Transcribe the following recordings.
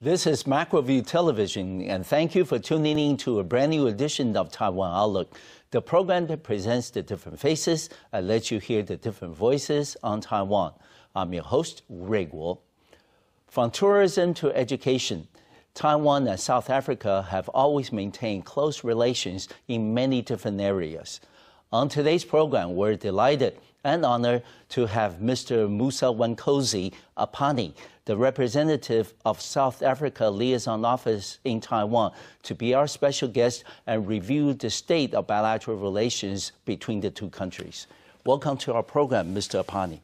This is MacroView Television, and thank you for tuning in to a brand new edition of Taiwan Outlook, the program that presents the different faces and lets you hear the different voices on Taiwan. I'm your host, Rui Guo. From tourism to education, Taiwan and South Africa have always maintained close relations in many different areas. On today's program, we're delighted and honored to have Mr. Musawenkosi Aphane, the representative of South Africa Liaison Office in Taiwan, to be our special guest and review the state of bilateral relations between the two countries. Welcome to our program, Mr. Aphane.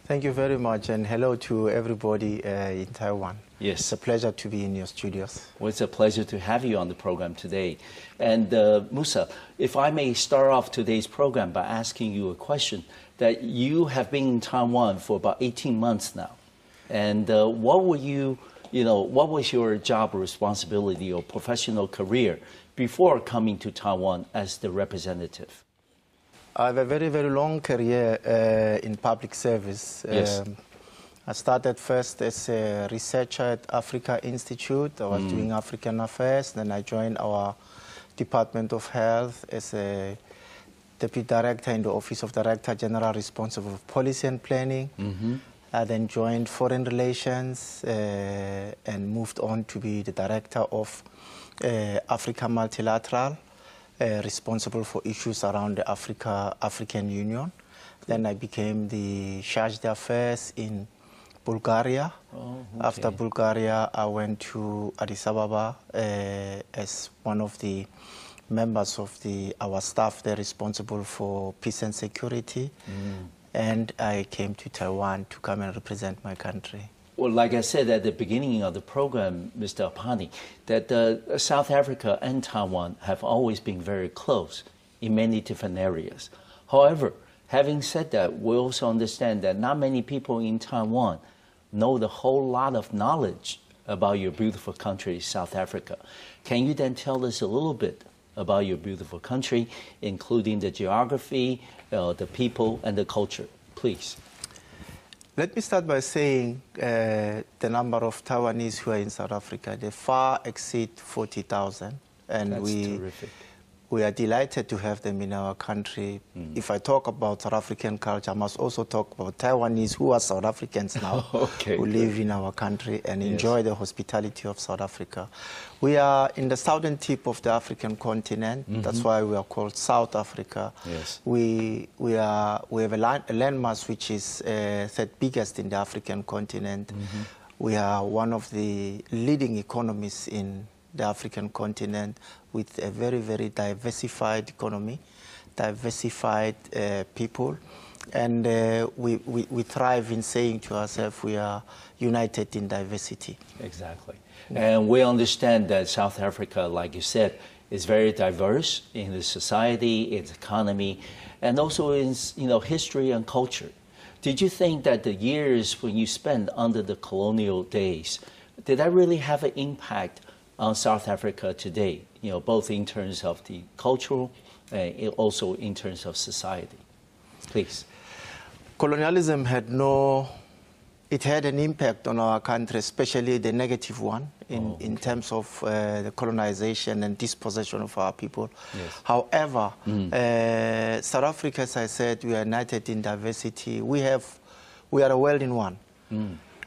Thank you very much, and hello to everybody in Taiwan. Yes. It's a pleasure to be in your studios. Well, it's a pleasure to have you on the program today. And Musa, if I may start off today's program by asking you a question, that you have been in Taiwan for about 18 months now. And what was your job responsibility or professional career before coming to Taiwan as the representative? I have a very, very long career in public service. Yes. I started first as a researcher at Africa Institute. I was doing African affairs. Then I joined our Department of Health as a Deputy Director in the Office of Director General responsible for policy and planning. I then joined Foreign Relations and moved on to be the Director of Africa Multilateral, responsible for issues around the African Union. Then I became the Charge d'Affaires in Bulgaria. Oh, okay. After Bulgaria, I went to Addis Ababa as one of the members of our staff there responsible for peace and security. And I came to Taiwan to come and represent my country. Well, like I said at the beginning of the program, Mr. Aphane, that South Africa and Taiwan have always been very close in many different areas. However, having said that, we also understand that not many people in Taiwan know the whole lot of knowledge about your beautiful country, South Africa. Can you then tell us a little bit about your beautiful country, including the geography, the people, and the culture, please? Let me start by saying the number of Taiwanese who are in South Africa, they far exceed 40,000. And That's terrific. We are delighted to have them in our country. If I talk about South African culture, I must also talk about Taiwanese who are South Africans now, Okay, who live in our country and enjoy the hospitality of South Africa. We are in the southern tip of the African continent. That's why we are called South Africa. Yes. We have a landmass which is third biggest in the African continent. We are one of the leading economies in the African continent with a very, very diversified economy, diversified people. And we thrive in saying to ourselves we are united in diversity. Exactly. And we understand that South Africa, like you said, is very diverse in its society, its economy, and also in history and culture. Did you think that the years when you spent under the colonial days, did that really have an impact on South Africa today, both in terms of the cultural and also in terms of society? Please. Colonialism had an impact on our country, especially the negative one in terms of the colonization and dispossession of our people. Yes. However, South Africa, as I said, we are united in diversity. We are a world in one.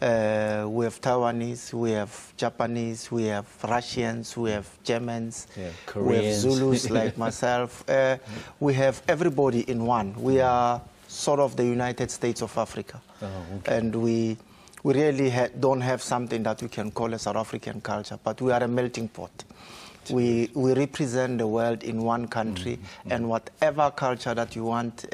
We have Taiwanese, we have Japanese, we have Russians, we have Germans, we have Zulus like myself. We have everybody in one. We are sort of the United States of Africa. And we really don't have something that we can call a South African culture, but we are a melting pot. We represent the world in one country, and whatever culture that you want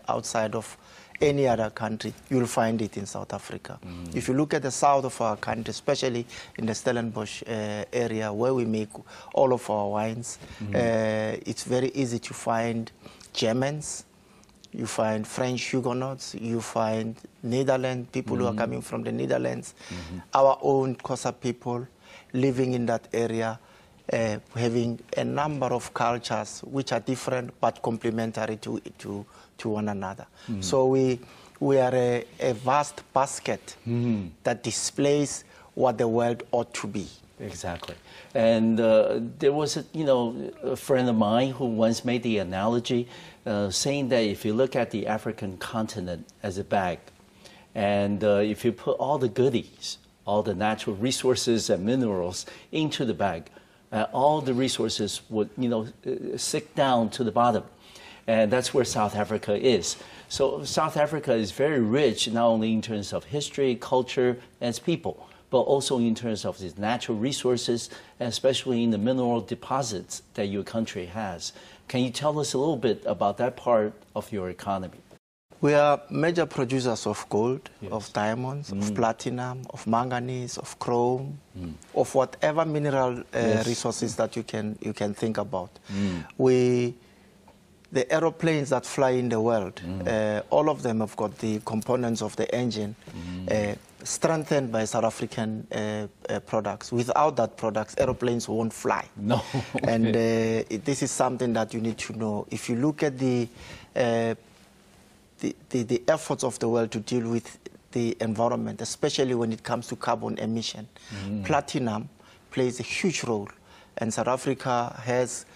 outside of any other country, you'll find it in South Africa. If you look at the south of our country, especially in the Stellenbosch area where we make all of our wines, it's very easy to find Germans, you find French Huguenots, you find Netherlands, people who are coming from the Netherlands, our own Xhosa people living in that area, having a number of cultures which are different but complementary to one another. So we are a vast basket that displays what the world ought to be. Exactly. And there was a friend of mine who once made the analogy saying that if you look at the African continent as a bag, and if you put all the goodies, all the natural resources and minerals into the bag, all the resources would, sink down to the bottom. And that's where South Africa is. So South Africa is very rich, not only in terms of history, culture, and its people, but also in terms of its natural resources, and especially in the mineral deposits that your country has. Can you tell us a little bit about that part of your economy? We are major producers of gold, yes. of diamonds, of platinum, of manganese, of chrome, of whatever mineral yes. resources that you can think about. The aeroplanes that fly in the world, all of them have got the components of the engine strengthened by South African products. Without that products, aeroplanes won't fly. No. And this is something that you need to know. If you look at the efforts of the world to deal with the environment, especially when it comes to carbon emission, platinum plays a huge role. And South Africa has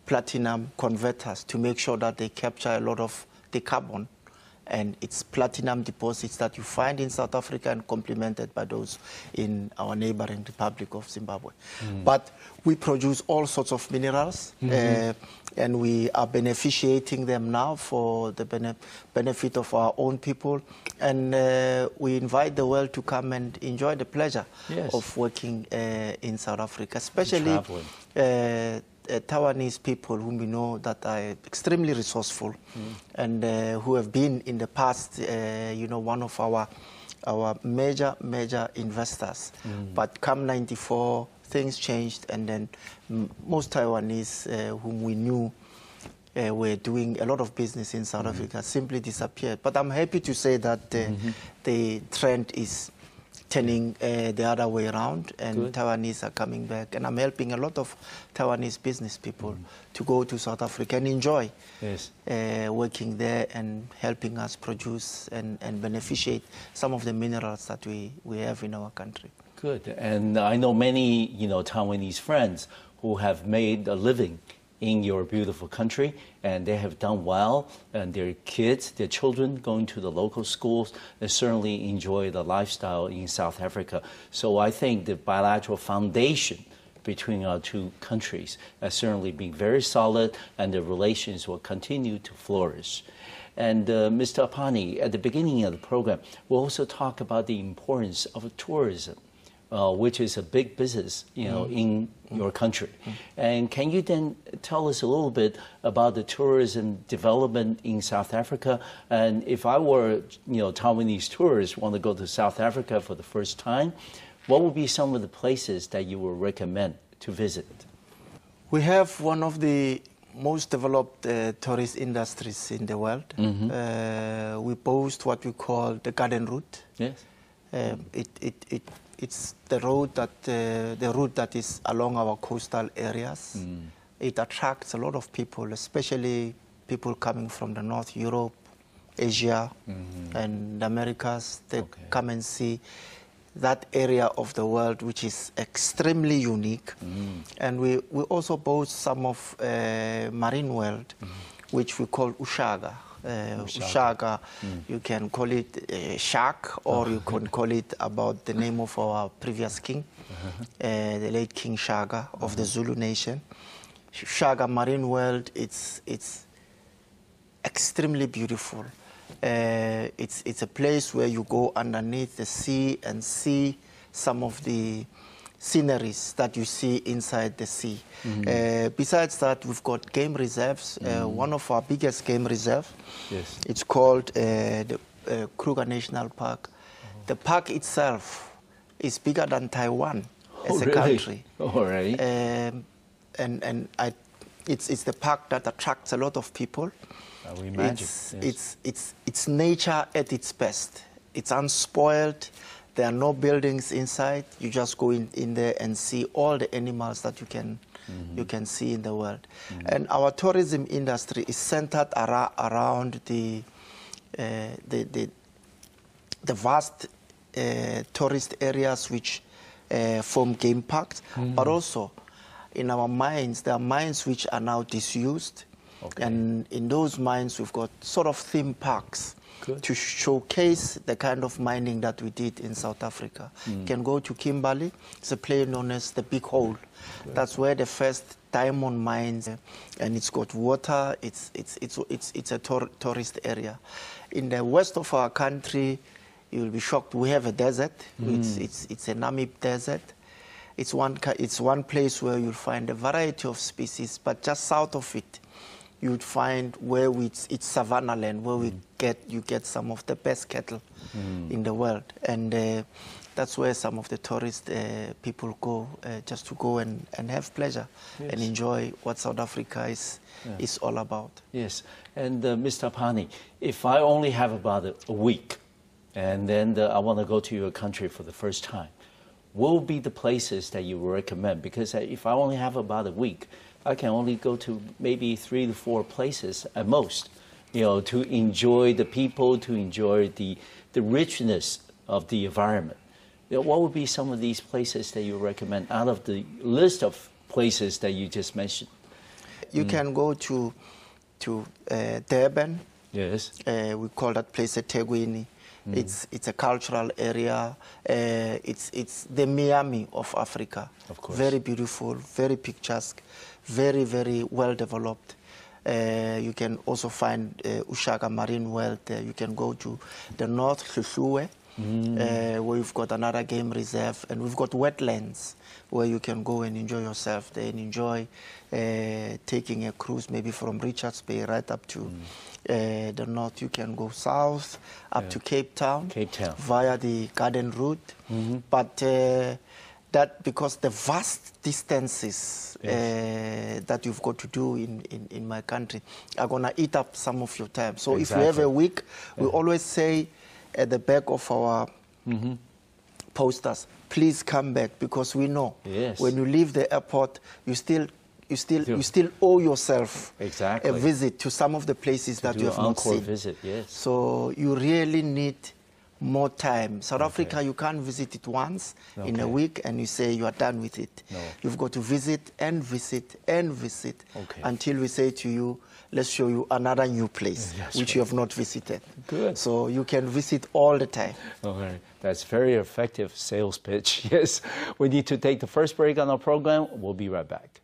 platinum converters to make sure that they capture a lot of the carbon, and it's platinum deposits that you find in South Africa and complemented by those in our neighboring Republic of Zimbabwe. But we produce all sorts of minerals, and we are beneficiating them now for the benefit of our own people, and we invite the world to come and enjoy the pleasure yes. of working in South Africa, especially Taiwanese people whom we know that are extremely resourceful and who have been in the past, one of our major investors. But come '94, things changed, and then most Taiwanese whom we knew were doing a lot of business in South Africa simply disappeared. But I'm happy to say that the trend is turning the other way around, and good. Taiwanese are coming back, and I'm helping a lot of Taiwanese business people to go to South Africa and enjoy yes. Working there and helping us produce and beneficiate some of the minerals that we have in our country. Good. And I know many Taiwanese friends who have made a living in your beautiful country, and they have done well, and their kids, their children going to the local schools, they certainly enjoy the lifestyle in South Africa. So I think the bilateral foundation between our two countries has certainly been very solid, and the relations will continue to flourish. And Mr. Aphane, at the beginning of the program, we'll also talk about the importance of tourism, which is a big business, in your country. And can you then tell us a little bit about the tourism development in South Africa? And if I were, Taiwanese tourists want to go to South Africa for the first time, what would be some of the places that you would recommend to visit? We have one of the most developed tourist industries in the world. We boast what we call the garden route. Yes. It's the road that is along our coastal areas. It attracts a lot of people, especially people coming from the North Europe, Asia, and the Americas. They come and see that area of the world, which is extremely unique. And we also boast some of marine world, which we call Ushaga. Ushaga, you can call it shark, or you can call it about the name of our previous king, the late King Shaga of the Zulu nation. Shaga Marine World, it's extremely beautiful. It's a place where you go underneath the sea and see some of the sceneries that you see inside the sea. Besides that, we've got game reserves. One of our biggest game reserves, yes. It's called the Kruger National Park. The park itself is bigger than Taiwan as a country. Already. It's the park that attracts a lot of people. We imagine. It's nature at its best. It's unspoiled. There are no buildings inside. You just go in there and see all the animals that you can see in the world. And our tourism industry is centered around the vast tourist areas which form game parks, but also in our mines, there are mines which are now disused. Okay. And in those mines, we've got sort of theme parks. Good. To showcase the kind of mining that we did in South Africa. You can go to Kimberley. It's a place known as the Big Hole. Good. That's where the first diamond mines, and it's got water. It's a tourist area. In the west of our country, you'll be shocked. We have a desert. It's a Namib desert. It's one place where you'll find a variety of species, but just south of it, you'd find where it's savanna land, where you get some of the best cattle in the world, and that's where some of the tourist people go just to go and have pleasure and enjoy what South Africa is all about. Yes, and Mr. Aphane, if I only have about a week, and then I want to go to your country for the first time, what will be the places that you recommend? Because if I only have about a week, I can only go to maybe 3 to 4 places at most, to enjoy the people, to enjoy the richness of the environment. What would be some of these places that you recommend out of the list of places that you just mentioned? You can go to Durban. Yes. We call that place Tegwini. It's a cultural area. It's the Miami of Africa. Of course. Very beautiful, very picturesque, very, very well developed. You can also find Ushaka Marine World. You can go to the North Hluhluwe, where we've got another game reserve, and we've got wetlands where you can go and enjoy yourself there and enjoy taking a cruise maybe from Richards Bay right up to the north. You can go south up to Cape Town via the Garden Route, but that because the vast distances that you've got to do in my country are going to eat up some of your time. So if you have a week, we always say at the back of our posters, please come back, because we know when you leave the airport, you still owe yourself a visit to some of the places that you have not seen. Visit, yes. So you really need more time. South Africa, you can't visit it once in a week and you say you are done with it. No. You've got to visit and visit and visit until we say to you, let's show you another new place which you have not visited. Good. So you can visit all the time. Okay. That's very effective sales pitch. Yes. We need to take the first break on our program. We'll be right back.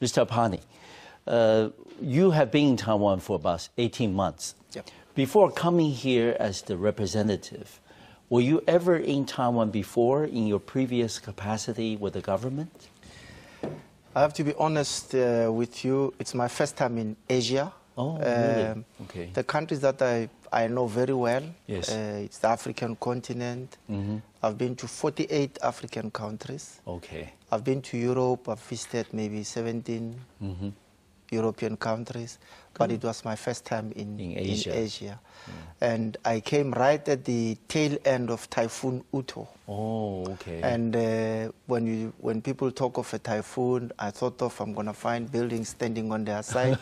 Mr. Aphane, you have been in Taiwan for about 18 months. Yep. Before coming here as the representative, were you ever in Taiwan before in your previous capacity with the government? I have to be honest with you, it's my first time in Asia. Oh, really? Okay. The countries that I know very well, it's the African continent. I've been to 48 African countries. Okay. I've been to Europe, I've visited maybe 17 European countries, but it was my first time in Asia. And I came right at the tail end of Typhoon Uto. Oh, okay. And when people talk of a typhoon, I thought of I'm going to find buildings standing on their side.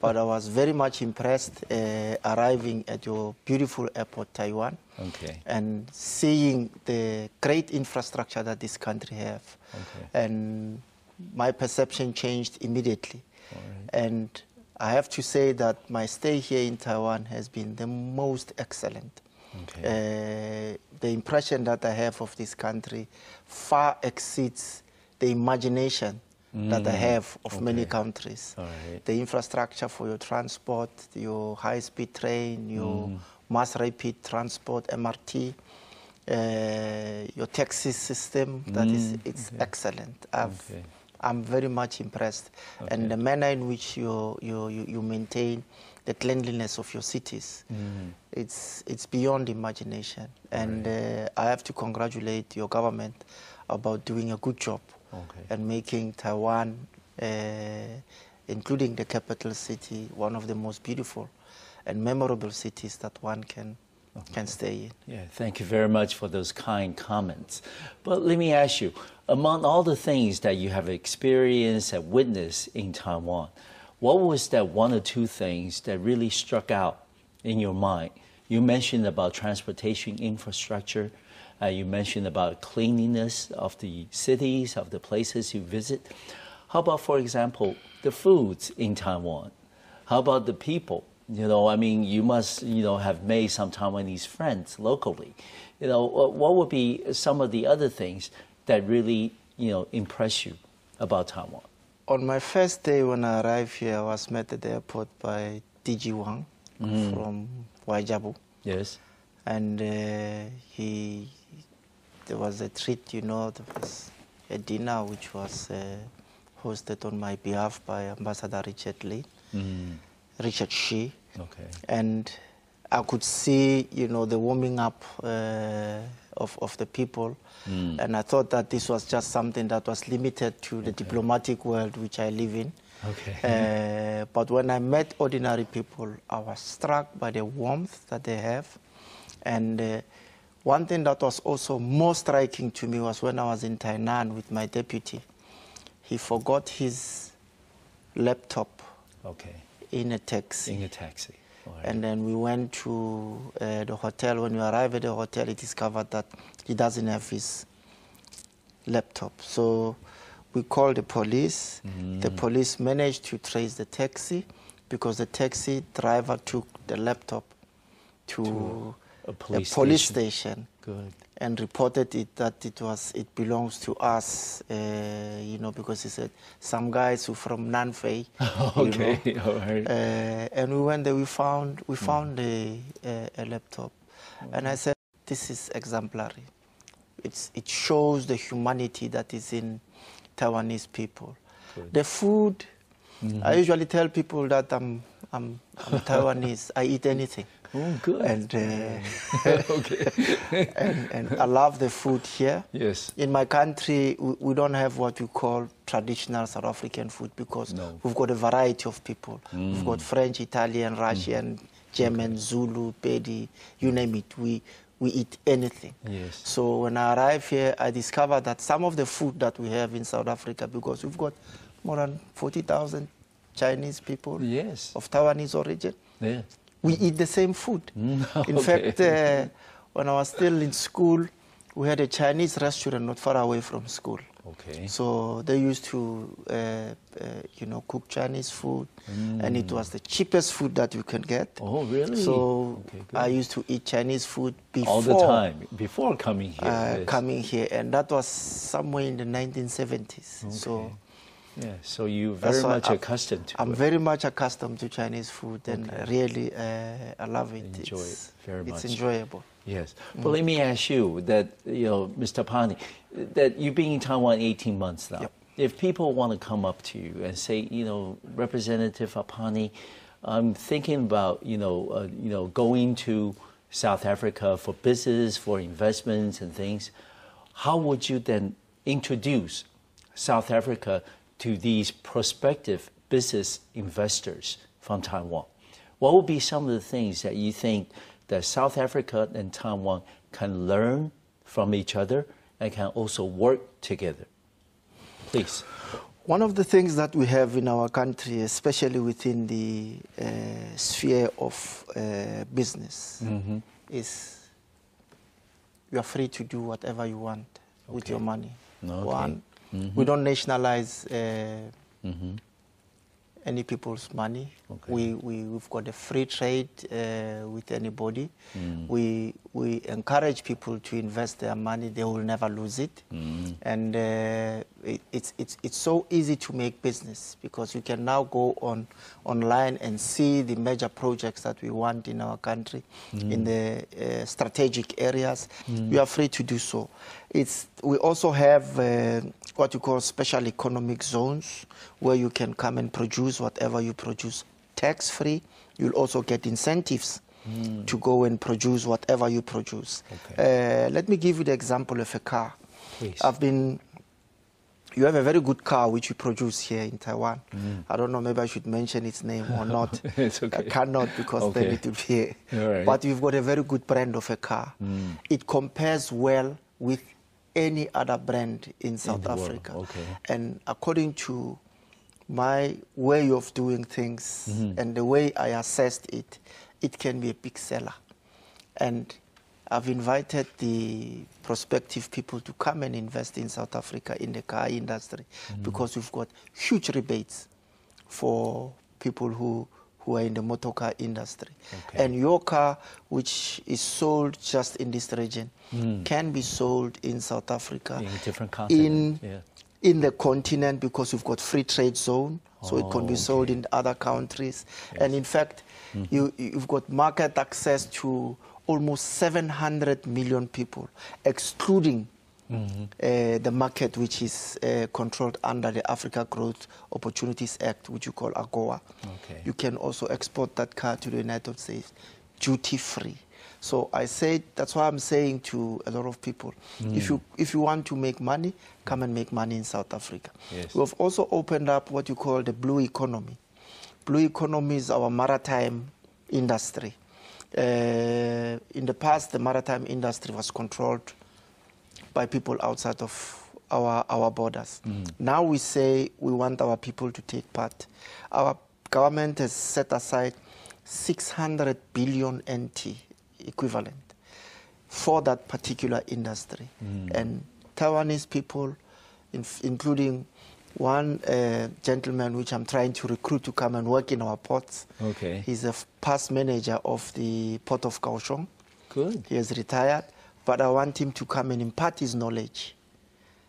But I was very much impressed arriving at your beautiful airport, Taiwan, and seeing the great infrastructure that this country has. And my perception changed immediately. And I have to say that my stay here in Taiwan has been the most excellent. The impression that I have of this country far exceeds the imagination that I have of many countries. The infrastructure for your transport, your high-speed train, your mass rapid transport, MRT, your taxi system, it's excellent. I'm very much impressed. And the manner in which you maintain the cleanliness of your cities, it's beyond imagination. And I have to congratulate your government about doing a good job and making Taiwan, including the capital city, one of the most beautiful and memorable cities that one can stay in. Yeah, thank you very much for those kind comments. But let me ask you, among all the things that you have experienced and witnessed in Taiwan, what was that 1 or 2 things that really struck out in your mind? You mentioned about transportation infrastructure, You mentioned about cleanliness of the cities, of the places you visit. How about, for example, the foods in Taiwan? How about the people? You know, I mean, you must, you know, have made some Taiwanese friends locally. You know, what would be some of the other things that really, you know, impress you about Taiwan? On my first day when I arrived here, I was met at the airport by DG Wang from Waijabu. Yes. And there was a treat, you know, there was a dinner which was hosted on my behalf by Ambassador Richard Shi. Okay. And I could see, you know, the warming up of the people. And I thought that this was just something that was limited to the diplomatic world which I live in. Okay. But when I met ordinary people, I was struck by the warmth that they have. And one thing that was also more striking to me was when I was in Tainan with my deputy. He forgot his laptop in a taxi. In a taxi. Right. And then we went to the hotel. When we arrived at the hotel, he discovered that he doesn't have his laptop. So we called the police. The police managed to trace the taxi because the taxi driver took the laptop to a police station. Good. And reported it that it belongs to us, you know, because he said some guys who from Nanfei. Okay, you know, all right. And we went there. We found a laptop, and I said, this is exemplary. It shows the humanity that is in Taiwanese people. Good. The food. I usually tell people that I'm Taiwanese. I eat anything. Oh, good. And, okay. and I love the food here. Yes. In my country, we don't have what we call traditional South African food because we've got a variety of people. We've got French, Italian, Russian, German, Zulu, Pedi, you name it. We eat anything. Yes. So when I arrived here, I discovered that some of the food that we have in South Africa, because we've got more than 40,000 Chinese people of Taiwanese origin. Yeah. We eat the same food. In fact, when I was still in school, we had a Chinese restaurant not far away from school. Okay. So they used to, you know, cook Chinese food, and it was the cheapest food that you can get. Oh, really? So I used to eat Chinese food before. All the time, before coming here. Yes. Coming here, and that was somewhere in the 1970s. Okay. So. Yeah, so you're very much accustomed to it. I'm very much accustomed to Chinese food, and really, I love it. Enjoy it very much. It's enjoyable. Yes. But let me ask you that, you know, Mr. Aphane, that you've been in Taiwan 18 months now. Yep. If people want to come up to you and say, you know, Representative Aphane, I'm thinking about, you know, going to South Africa for business, for investments and things, how would you then introduce South Africa to these prospective business investors from Taiwan? What would be some of the things that you think that South Africa and Taiwan can learn from each other and can also work together? Please. One of the things that we have in our country, especially within the sphere of business, is you are free to do whatever you want with your money. One, we don't nationalize any people's money. We've got a free trade with anybody. We encourage people to invest their money. They will never lose it. And it's so easy to make business because you can now go online and see the major projects that we want in our country in the strategic areas. You are free to do so. We also have what you call special economic zones, where you can come and produce whatever you produce tax-free. You'll also get incentives to go and produce whatever you produce. Let me give you the example of a car. Please. You have a very good car which you produce here in Taiwan. I don't know, maybe I should mention its name or not. It's okay. I cannot because then it will be here. Right. But you've got a very good brand of a car. It compares well with any other brand in South Africa. And according to my way of doing things and the way I assessed it, it can be a big seller. And I've invited the prospective people to come and invest in South Africa in the car industry because we've got huge rebates for people who are in the motor car industry. Okay. And your car, which is sold just in this region, can be sold in South Africa. In different continents. In the continent, because we've got free trade zone, so it can be sold in other countries. Yes. And in fact, you've got market access to almost 700 million people, excluding the market which is controlled under the Africa Growth Opportunities Act, which you call AGOA. Okay. You can also export that car to the United States duty-free. So I say, that's why I'm saying to a lot of people, if you want to make money, come and make money in South Africa. Yes. We've also opened up what you call the blue economy. Blue economy is our maritime industry. In the past, the maritime industry was controlled by people outside of our borders. Now we say we want our people to take part. Our government has set aside 600 billion NT equivalent for that particular industry. And Taiwanese people, including one gentleman which I'm trying to recruit to come and work in our ports. Okay. He's a past manager of the Port of Kaohsiung. Good. He has retired, but I want him to come and impart his knowledge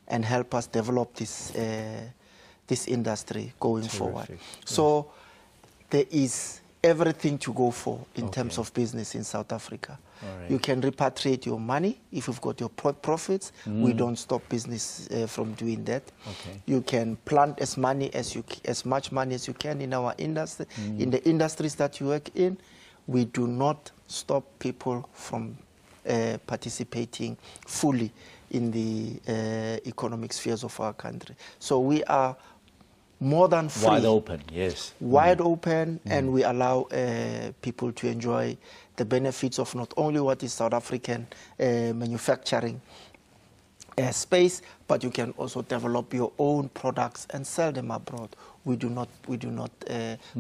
and help us develop this this industry going forward. Yes. So there is everything to go for in terms of business in South Africa. Right. You can repatriate your money if you've got your profits. We don't stop business from doing that. Okay. You can plant as much money as you can in our industry, in the industries that you work in. We do not stop people from participating fully in the economic spheres of our country. So we are more than free. Wide open, yes. Wide open, and we allow people to enjoy the benefits of not only what is South African manufacturing space, but you can also develop your own products and sell them abroad. We do not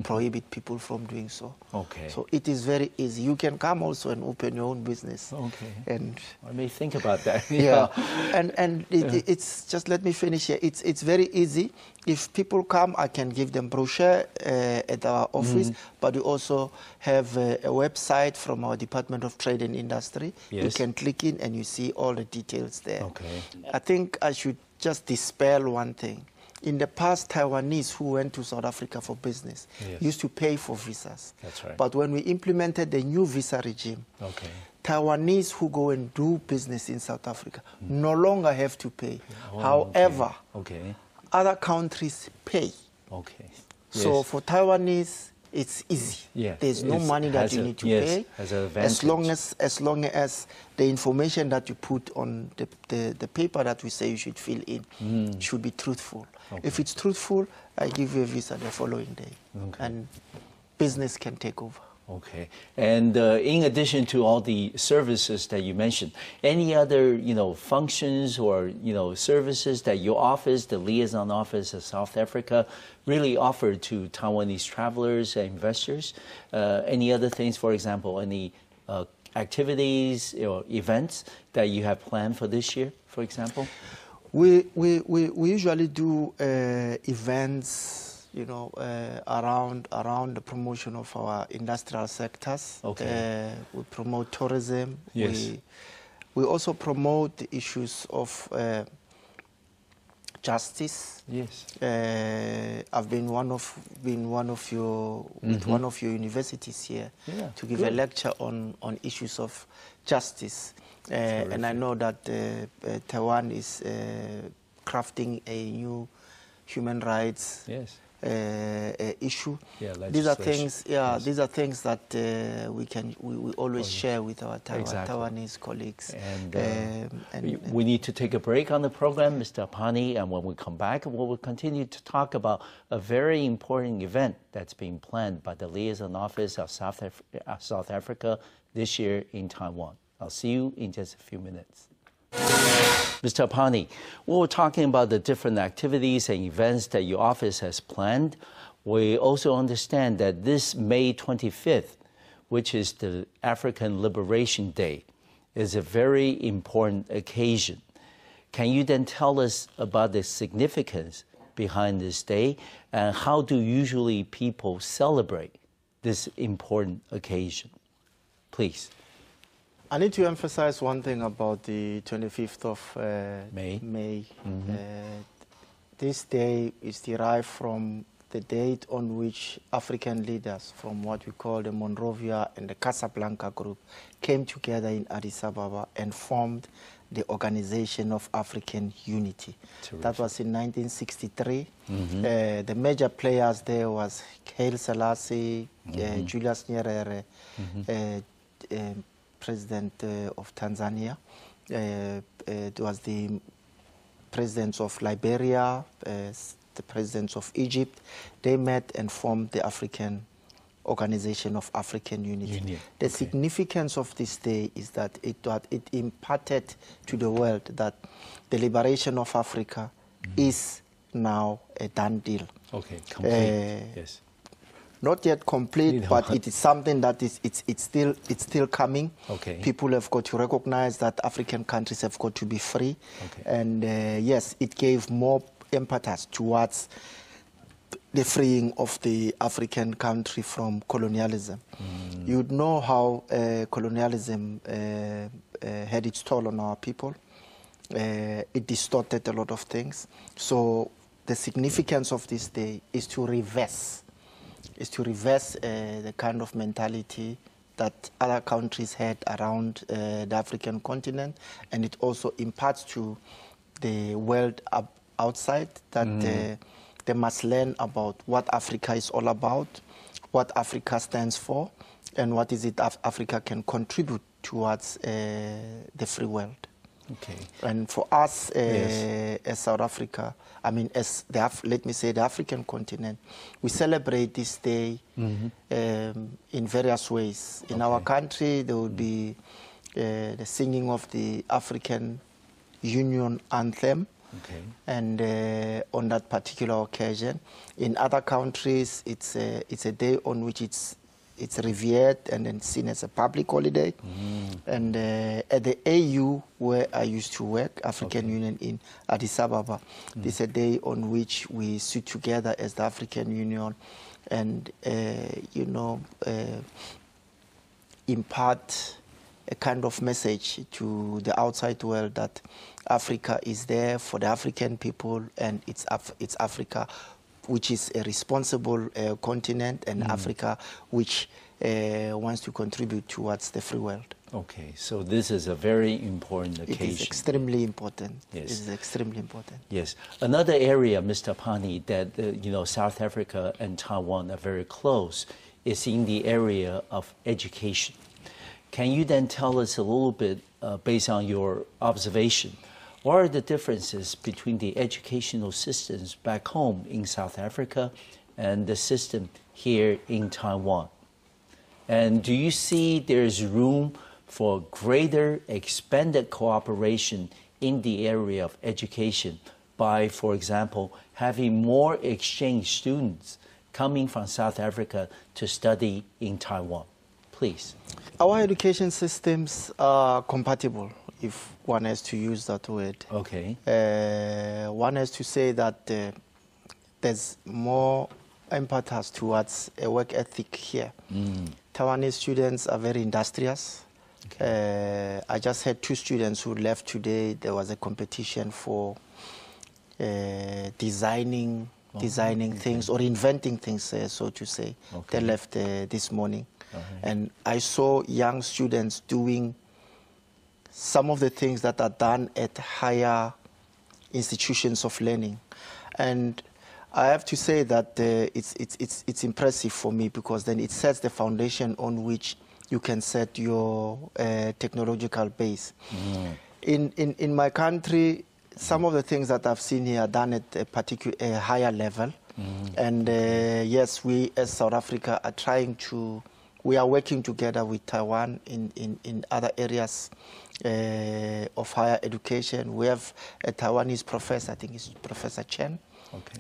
prohibit people from doing so. Okay. So it is very easy. You can come also and open your own business. Okay. And I may think about that. Yeah. And it's just, let me finish here. It's very easy. If people come, I can give them brochure at our office, but we also have a website from our Department of Trade and Industry. Yes. You can click in and you see all the details there. Okay. I think I should just dispel one thing. In the past, Taiwanese who went to South Africa for business used to pay for visas. That's right. But when we implemented the new visa regime, Taiwanese who go and do business in South Africa no longer have to pay. However, other countries pay. Okay. So for Taiwanese, it's easy. Yeah. There's no money that you need to pay. As long as the information that you put on the paper that we say you should fill in should be truthful. Okay. If it's truthful, I give you a visa the following day, and business can take over. Okay. And in addition to all the services that you mentioned, any other functions or services that your office, the Liaison Office of South Africa, really offer to Taiwanese travelers and investors? Any other things, for example, any activities or events that you have planned for this year, for example? We usually do events, around the promotion of our industrial sectors. Okay. We promote tourism. Yes. We also promote the issues of justice. Yes. I've been one of your universities here to give a lecture on issues of justice. And I know that Taiwan is crafting a new human rights issue. Yeah, these are things. Yeah, these are things that we always share with our Taiwanese colleagues. And we need to take a break on the program, Mr. Aphane, and when we come back, we will continue to talk about a very important event that's being planned by the Liaison Office of South Africa this year in Taiwan. I'll see you in just a few minutes. Mr. Aphane, we were talking about the different activities and events that your office has planned. We also understand that this May 25th, which is the African Liberation Day, is a very important occasion. Can you then tell us about the significance behind this day and how do usually people celebrate this important occasion? Please. I need to emphasize one thing about the 25th of May. This day is derived from the date on which African leaders from what we call the Monrovia and the Casablanca group came together in Addis Ababa and formed the Organization of African Unity. Terrific. That was in 1963. The major players there was Haile Selassie, Julius Nyerere, President of Tanzania. It was the presidents of Liberia, the presidents of Egypt. They met and formed the African Organization of African Unity. The significance of this day is that it imparted to the world that the liberation of Africa is now a done deal. Okay, complete. Yes. Not yet complete, but it is something that it's still coming. Okay. People have got to recognize that African countries have got to be free. And yes, it gave more impetus towards the freeing of the African country from colonialism. You know how colonialism had its toll on our people. It distorted a lot of things. So the significance of this day is to reverse the kind of mentality that other countries had around the African continent, and it also imparts to the world outside that they must learn about what Africa is all about, what Africa stands for, and what is it Africa can contribute towards the free world. Okay. And for us as South Africa, I mean, as let me say the African continent, we celebrate this day in various ways. In our country, there will be the singing of the African Union anthem. And on that particular occasion, in other countries, it's a day on which it's revered and then seen as a public holiday. And at the AU, where I used to work, African Union in Addis Ababa, this is a day on which we sit together as the African Union and, you know, impart a kind of message to the outside world that Africa is there for the African people, and it's Africa which is a responsible continent, and Africa which wants to contribute towards the free world. Okay, so this is a very important occasion. It is extremely important. Yes. It is extremely important. Yes. Another area, Mr. Aphane, that you know, South Africa and Taiwan are very close is in the area of education. Can you then tell us a little bit, based on your observation, what are the differences between the educational systems back home in South Africa and the system here in Taiwan? And do you see there's room for greater expanded cooperation in the area of education by, for example, having more exchange students coming from South Africa to study in Taiwan? Please. Our education systems are compatible, if one has to use that word. Okay. One has to say that there's more impetus towards a work ethic here. Taiwanese students are very industrious. I just had 2 students who left today. There was a competition for designing things or inventing things, so to say. They left this morning. And I saw young students doing some of the things that are done at higher institutions of learning. And I have to say that it's impressive for me, because then it sets the foundation on which you can set your technological base. In my country, some of the things that I've seen here are done at a higher level. And yes, we as South Africa are trying to, we are working together with Taiwan in other areas of higher education. We have a Taiwanese professor, I think it's Professor Chen,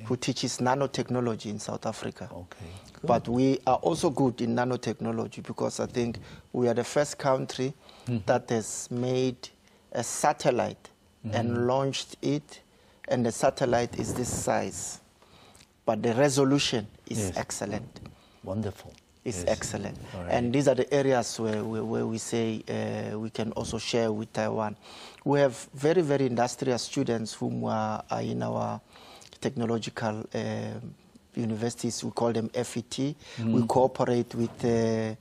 who teaches nanotechnology in South Africa. But we are also good in nanotechnology, because I think we are the first country that has made a satellite and launched it, and the satellite is this size, but the resolution is excellent. Wonderful. It's excellent. Right. And these are the areas where we say we can also share with Taiwan. We have very, very industrious students whom are in our technological universities. We call them FET. We cooperate with a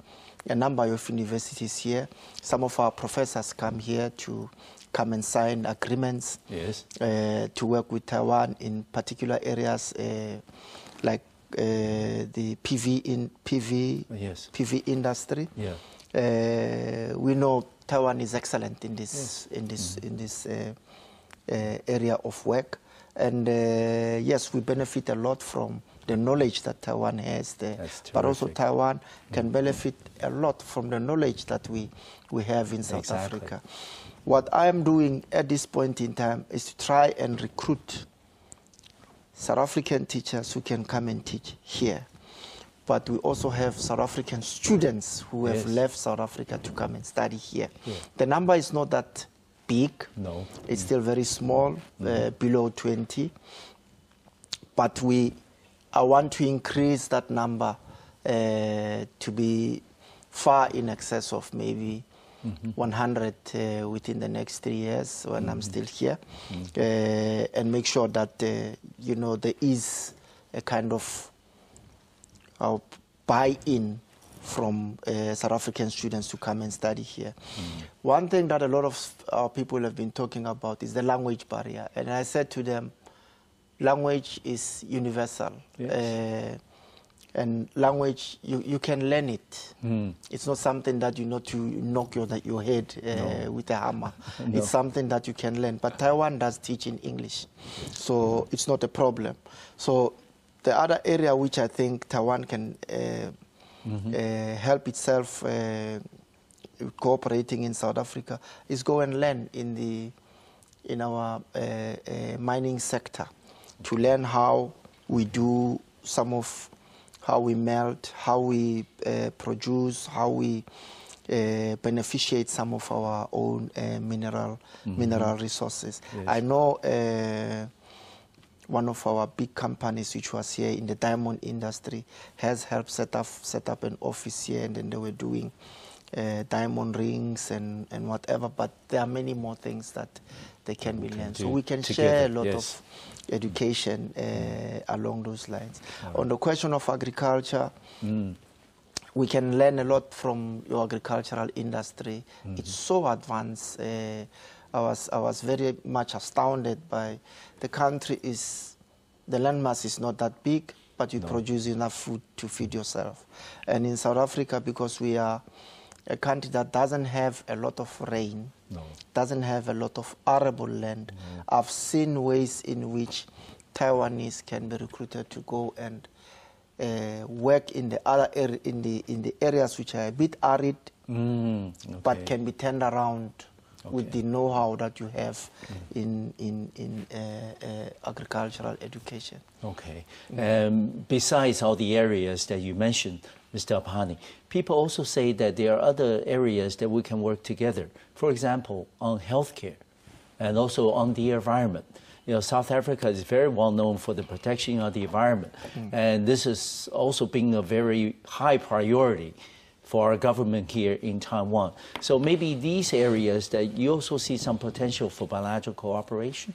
number of universities here. Some of our professors come here to come and sign agreements to work with Taiwan in particular areas like the PV industry. We know Taiwan is excellent in this area of work, and yes, we benefit a lot from the knowledge that Taiwan has there. But also Taiwan can benefit a lot from the knowledge that we have in South Africa. What I am doing at this point in time is to try and recruit South African teachers who can come and teach here. But we also have South African students who have left South Africa to come and study here. The number is not that big. No. It's still very small, below 20. But I want to increase that number to be far in excess of maybe 100 within the next 3 years when I'm still here, and make sure that you know, there is a kind of buy-in from South African students to come and study here. One thing that a lot of our people have been talking about is the language barrier, and I said to them, language is universal. And language, you can learn it. It's not something that you know to knock your head with a hammer. It's something that you can learn. But Taiwan does teach in English, so it's not a problem. So the other area which I think Taiwan can help itself cooperating in South Africa is go and learn in our mining sector, to learn how we do how we melt, how we produce, how we beneficiate some of our own mineral resources. I know one of our big companies which was here in the diamond industry has helped set up an office here, and then they were doing diamond rings and whatever, but there are many more things that they can be learned. So we can share a lot of education along those lines. On the question of agriculture, we can learn a lot from your agricultural industry. It's so advanced. I was very much astounded by the country. The landmass is not that big, but you produce enough food to feed yourself. And in South Africa, because we are a country that doesn't have a lot of rain, doesn't have a lot of arable land, I've seen ways in which Taiwanese can be recruited to go and work in the other in the areas which are a bit arid, but can be turned around with the know-how that you have in agricultural education. Okay. Besides all the areas that you mentioned, Mr. Aphane, people also say that there are other areas that we can work together. For example, on healthcare and also on the environment. You know, South Africa is very well known for the protection of the environment, and this is also being a very high priority for our government here in Taiwan. So maybe these areas that you also see some potential for bilateral cooperation?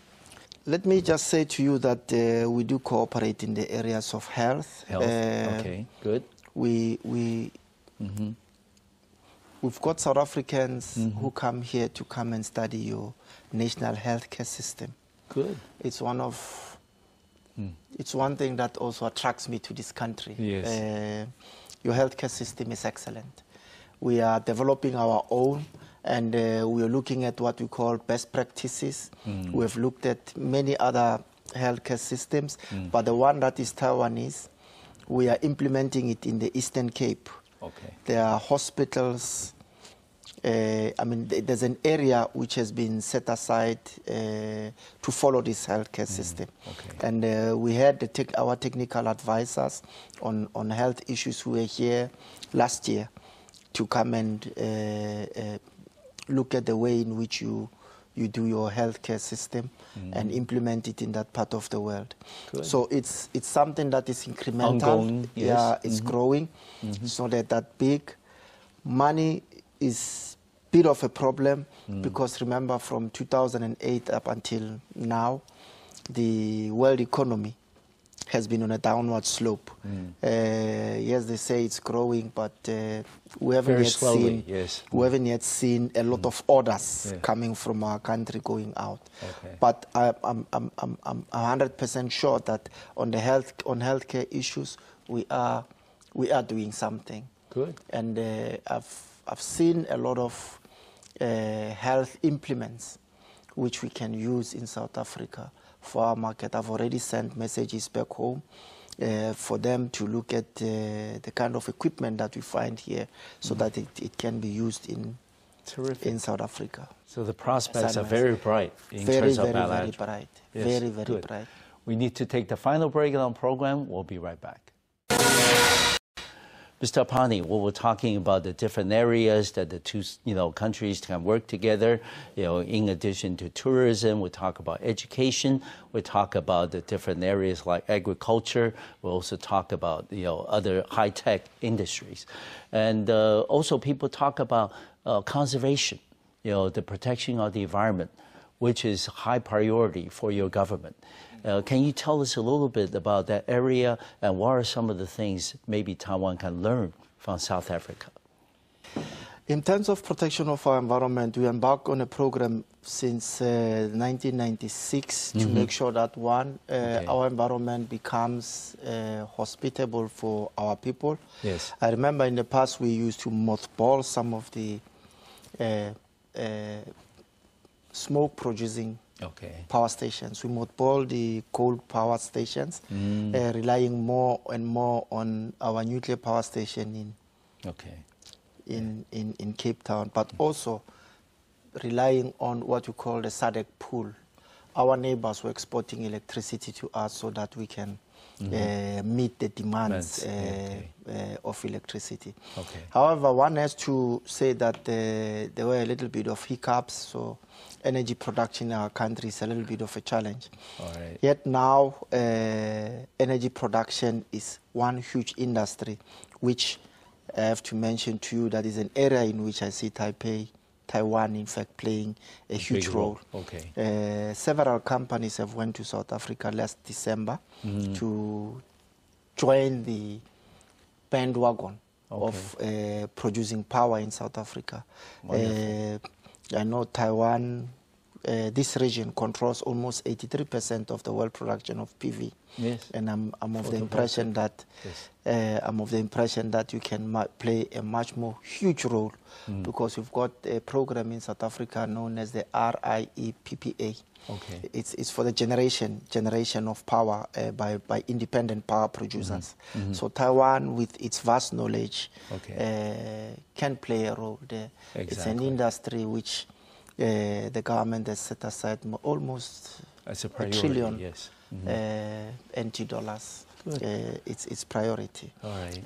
Let me just say to you that we do cooperate in the areas of health. Okay, good. We've got South Africans who come here to come and study your national healthcare system. Good. It's one thing that also attracts me to this country. Yes. Your healthcare system is excellent. We are developing our own, and we are looking at what we call best practices. We have looked at many other healthcare systems, but the one that is Taiwanese, we are implementing it in the Eastern Cape. Okay. There are hospitals. I mean, there's an area which has been set aside to follow this healthcare system. Okay. And we had our technical advisors on health issues who were here last year to come and look at the way in which you do your healthcare system and implement it in that part of the world. Good. So it's something that is incremental. Ongoing, yes. Yeah, it's growing. It's not that big. Money is a bit of a problem because remember from 2008 up until now, the world economy has been on a downward slope. Yes, they say it's growing, but we haven't yet seen a lot of orders coming from our country going out. Okay. But I'm 100% sure that on healthcare issues we are doing something. Good. And I've seen a lot of health implements which we can use in South Africa for our market. I've already sent messages back home for them to look at the kind of equipment that we find here so that it can be used in South Africa. So the prospects are very bright in terms of bilateral. Very bright. Yes, very, very good. bright. We need to take the final break on the program. We'll be right back. Mr. Aphane, we were talking about the different areas that the two countries can work together. In addition to tourism, we talk about education. We talk about the different areas like agriculture. We also talk about other high-tech industries, and also people talk about conservation. The protection of the environment, which is high priority for your government. Can you tell us a little bit about that area and what are some of the things maybe Taiwan can learn from South Africa? In terms of protection of our environment, we embarked on a program since 1996 to make sure that our environment becomes hospitable for our people. Yes. I remember in the past we used to mothball some of the smoke-producing power stations. We mothballed the coal power stations, relying more and more on our nuclear power station in Cape Town, but also relying on what we call the SADC pool. Our neighbors were exporting electricity to us so that we can meet the demands of electricity. However, one has to say that there were a little bit of hiccups, so energy production in our country is a little bit of a challenge. Yet now, energy production is one huge industry, which I have to mention to you that is an area in which I see Taiwan, in fact, playing a huge role. Several companies have went to South Africa last December to join the bandwagon of producing power in South Africa. I know Taiwan, this region controls almost 83% of the world production of PV. And I'm of the impression that you can play a much more huge role because we've got a program in South Africa known as the RIEPPA. It's for the generation of power by independent power producers. So Taiwan, with its vast knowledge, can play a role there. It's an industry which the government has set aside almost $1 trillion NT dollars. It's its priority.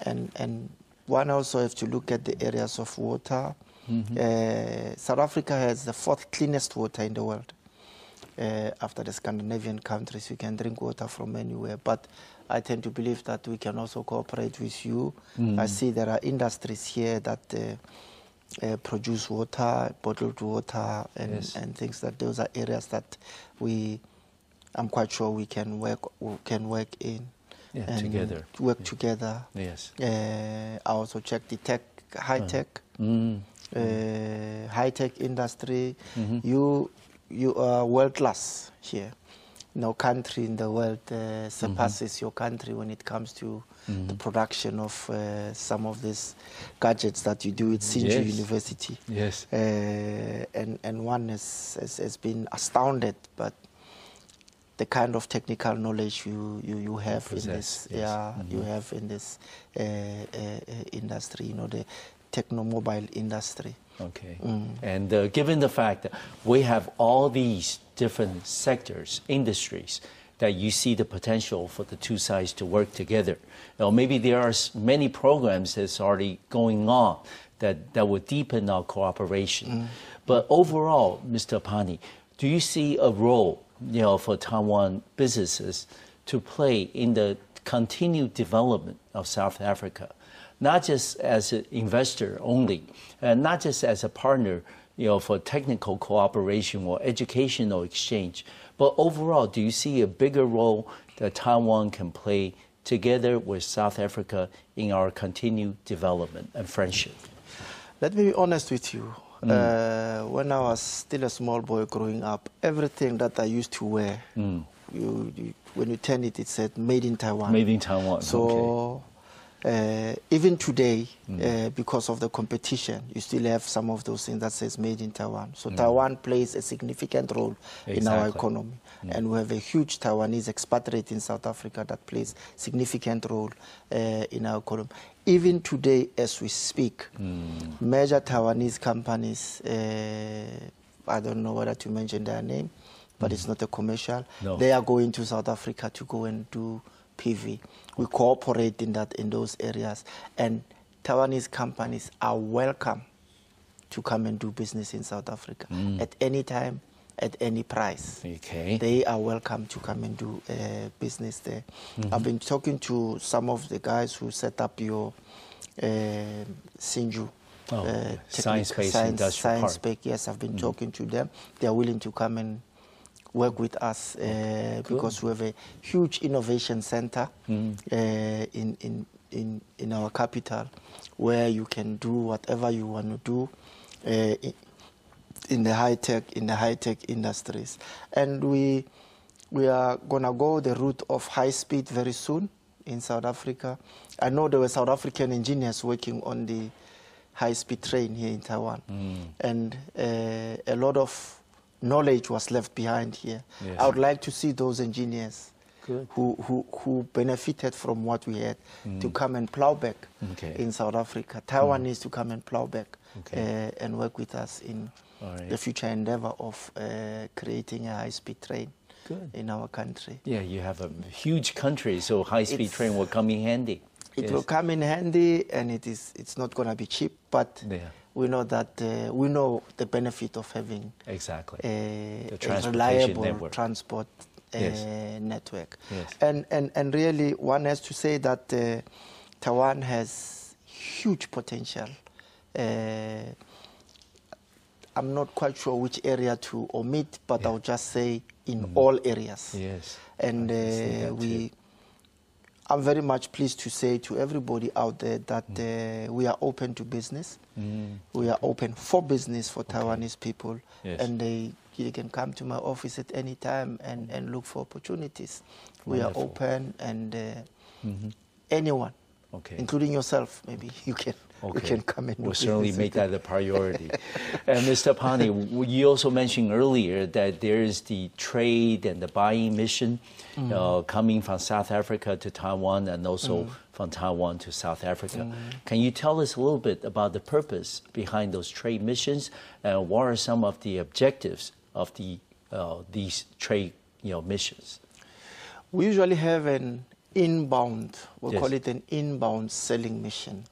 And one also has to look at the areas of water. South Africa has the 4th cleanest water in the world. After the Scandinavian countries, you can drink water from anywhere. But I tend to believe that we can also cooperate with you. I see there are industries here that produce water, bottled water, and things that those are areas that I'm quite sure we can work in. And work together. I also check the high-tech industry. You are world-class here. No country in the world surpasses your country when it comes to the production of some of these gadgets that you do at Sinju University. And one has been astounded, but the kind of technical knowledge you have in this, you have in this industry, the technomobile industry. And given the fact that we have all these different sectors, industries, that you see the potential for the two sides to work together. Maybe there are many programs that's already going on that will deepen our cooperation. But overall, Mr. Aphane, do you see a role, for Taiwan businesses to play in the continued development of South Africa, not just as an investor only, and not just as a partner, for technical cooperation or educational exchange, but overall, do you see a bigger role that Taiwan can play together with South Africa in our continued development and friendship? Let me be honest with you. When I was still a small boy growing up, everything that I used to wear, when you turn it, it said "Made in Taiwan." Made in Taiwan. So even today, because of the competition, you still have some of those things that says "Made in Taiwan." So Taiwan plays a significant role in our economy, and we have a huge Taiwanese expatriate in South Africa that plays significant role in our economy. Even today, as we speak, major Taiwanese companies, I don't know whether to mention their name, but it's not a commercial. No. They are going to South Africa to go and do PV. We cooperate in those areas, and Taiwanese companies are welcome to come and do business in South Africa at any time, at any price. Okay. They are welcome to come and do business there. I've been talking to some of the guys who set up your Sinju. Science-based industrial park. Park. Yes, I've been talking to them. They are willing to come and work with us because we have a huge innovation center in our capital, where you can do whatever you want to do in the high tech industries. And we are gonna go the route of high speed very soon in South Africa. I know there were South African engineers working on the high speed train here in Taiwan, and a lot of knowledge was left behind here. Yes. I would like to see those engineers who benefited from what we had to come and plow back in South Africa. Taiwan needs to come and plow back and work with us in the future endeavor of creating a high-speed train in our country. Yeah, you have a huge country, so high-speed train will come in handy. It will come in handy, and it's not going to be cheap, but we know that we know the benefit of having a reliable transport network. Yes. And really, one has to say that Taiwan has huge potential. I'm not quite sure which area to omit, but I'll just say in all areas. Yes. And I'm very much pleased to say to everybody out there that we are open to business. We are open for business for Taiwanese people. Yes. And they can come to my office at any time and look for opportunities. Wonderful. We are open, and anyone, including yourself, maybe you can come and we'll certainly make that a priority. And Mr. Aphane, you also mentioned earlier that there is the trade and the buying mission coming from South Africa to Taiwan, and also from Taiwan to South Africa. Can you tell us a little bit about the purpose behind those trade missions, and what are some of the objectives of these trade missions? We usually have an inbound, we'll call it an inbound selling mission.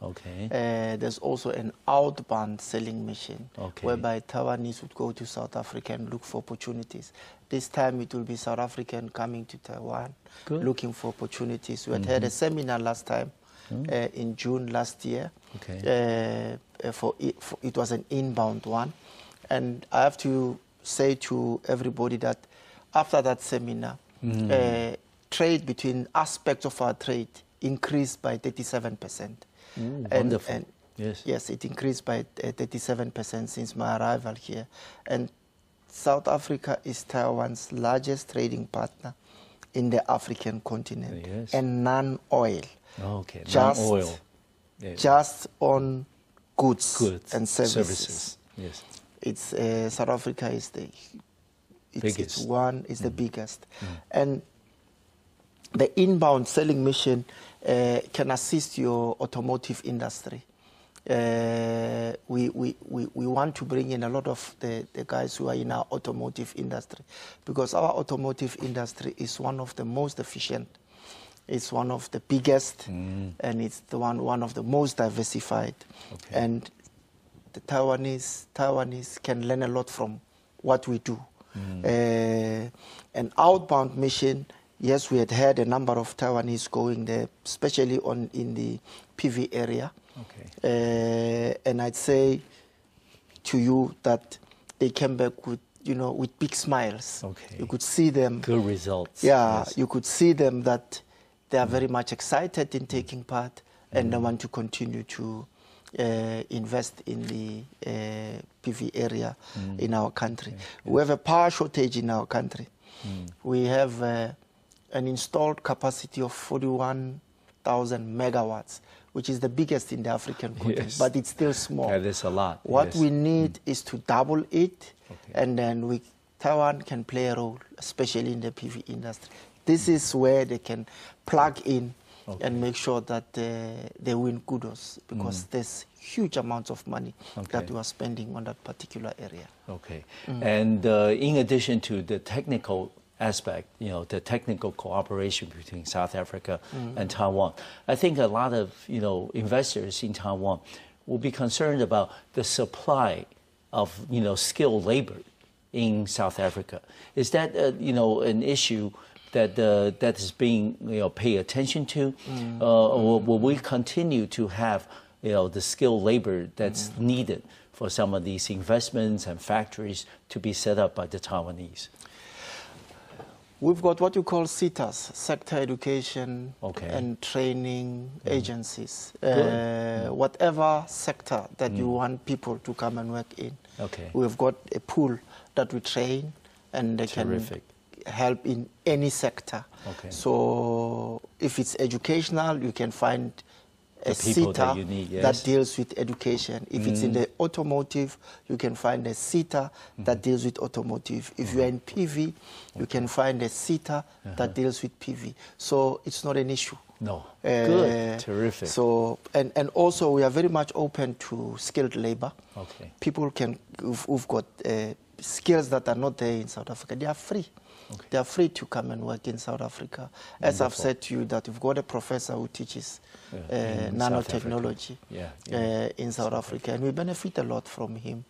There's also an outbound selling mission, whereby Taiwanese would go to South Africa and look for opportunities. This time it will be South African coming to Taiwan, looking for opportunities. We had a seminar last time in June last year. It was an inbound one. And I have to say to everybody that after that seminar, trade between aspects of our trade increased by 37%. Wonderful. And yes, it increased by 37% since my arrival here. And South Africa is Taiwan's largest trading partner in the African continent, and non-oil. Non-oil. Just on goods and services. Yes. It's South Africa is the biggest. It's the biggest, and the inbound selling mission can assist your automotive industry. We want to bring in a lot of the guys who are in our automotive industry, because our automotive industry is one of the most efficient. It's one of the biggest, and it's the one of the most diversified. And the Taiwanese can learn a lot from what we do. An outbound mission, yes, we had a number of Taiwanese going there, especially in the PV area. Okay. And I'd say to you that they came back with, with big smiles. Okay. You could see them. Good results. Yeah, yes. You could see them that they are very much excited in taking part, and they want to continue to invest in the PV area in our country. Okay. We have a power shortage in our country. We have an installed capacity of 41,000 megawatts, which is the biggest in the African continent, but it's still small. That is a lot. What we need is to double it, and then Taiwan can play a role, especially in the PV industry. This is where they can plug in and make sure that they win kudos, because there's huge amounts of money that we are spending on that particular area. Okay. And in addition to the technical aspect, the technical cooperation between South Africa and Taiwan, I think a lot of, investors in Taiwan will be concerned about the supply of, skilled labor in South Africa. Is that, an issue that that is being paid attention to, or will we continue to have the skilled labor that's needed for some of these investments and factories to be set up by the Taiwanese? We've got what you call SETAs, Sector Education and Training Agencies. Whatever sector that you want people to come and work in, we've got a pool that we train, and they can help in any sector. So if it's educational, you can find a SETA that deals with education. If it's in the automotive, you can find a SETA that deals with automotive. If you're in PV, you can find a SETA that deals with PV. So it's not an issue. No. Good. Terrific. So, and also we are very much open to skilled labor. People who've got skills that are not there in South Africa, they are free. They are free to come and work in South Africa. As I've said to you, that we've got a professor who teaches nanotechnology in South Africa, and we benefit a lot from him.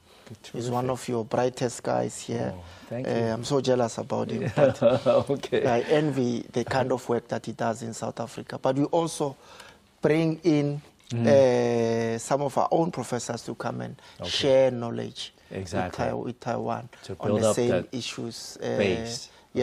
He's one of your brightest guys here. Thank you. I'm so jealous about him. But I envy the kind of work that he does in South Africa. But we also bring in some of our own professors to come and share knowledge with Taiwan on the same issues. On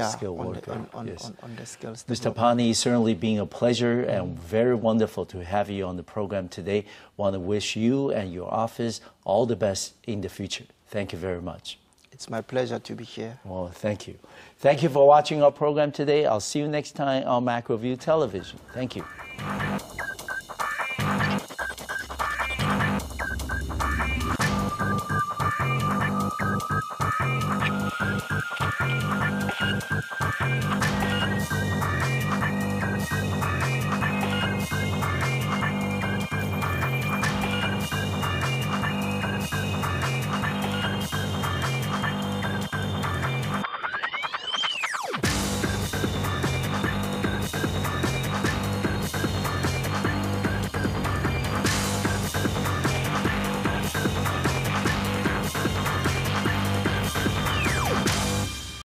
the skills. Mr. Aphane, it's certainly been a pleasure and very wonderful to have you on the program today. Want to wish you and your office all the best in the future. Thank you very much. It's my pleasure to be here. Well, thank you. Thank you for watching our program today. I'll see you next time on Macroview Television. Thank you.